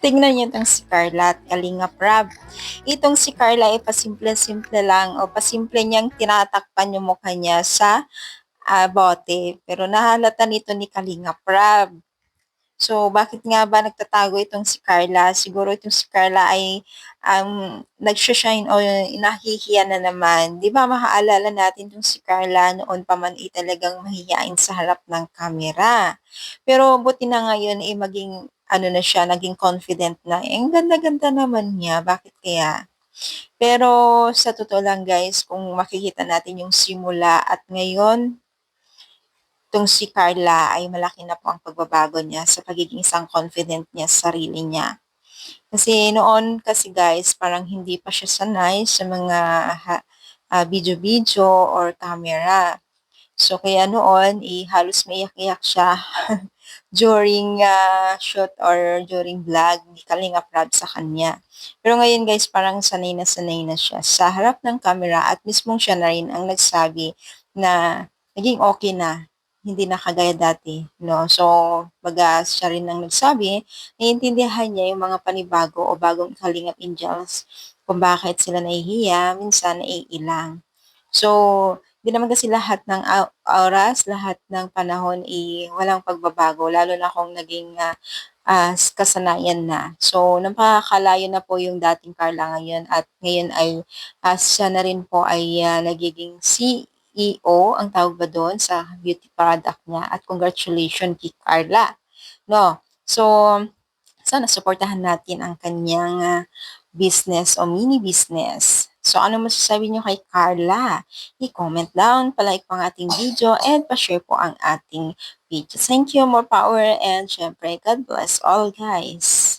Tingnan niyo 'tong si Carla at Kalinga Prab. Itong si Carla ay pasimple-simple lang o pasimple niyang tinatakpan yung mukha niya sa, bote. Pero nahalata nito ni Kalinga Prab. So, bakit nga ba nagtatago itong si Carla? Siguro itong si Carla ay nagsha-shine o nahihiya na naman. 'Di ba maaalala natin itong si Carla noon pa man ay talagang mahiyain sa harap ng kamera. Pero buti na ngayon ay maging ano na siya, naging confident na. Eh, ang ganda-ganda naman niya, bakit kaya? Pero sa totoo lang guys, kung makikita natin yung simula at ngayon, itong si Carla ay malaki na po ang pagbabago niya sa pagiging isang confident niya sa sarili niya. Kasi noon kasi guys, parang hindi pa siya sanay sa mga video-video or camera. So kaya noon, halos maiyak-iyak siya during shoot or during vlog ni Kalinga Prab sa kanya. Pero ngayon guys, parang sanay na siya sa harap ng camera at mismong siya na rin ang nagsabi na naging okay na, hindi na kagaya dati, no? So, baga siya rin ang nagsabi, naiintindihan niya yung mga panibago o bagong Kalingap Angels kung bakit sila nahihiya, minsan naiilang. So, di naman kasi lahat ng oras, lahat ng panahon walang pagbabago lalo na kung naging, kasanayan na. So, napakalayo na po yung dating Carla ngayon at ngayon ay, siya na rin po ay, nagiging CEO, ang tawag ba dun, sa beauty product niya at congratulations kay Carla, 'no. So, sana suportahan natin ang kanyang, business o mini business. So, ano masasabi niyo kay Carla? I-comment down, palike po ang ating video, and pa-share po ang ating video. Thank you, more power, and syempre, God bless all guys.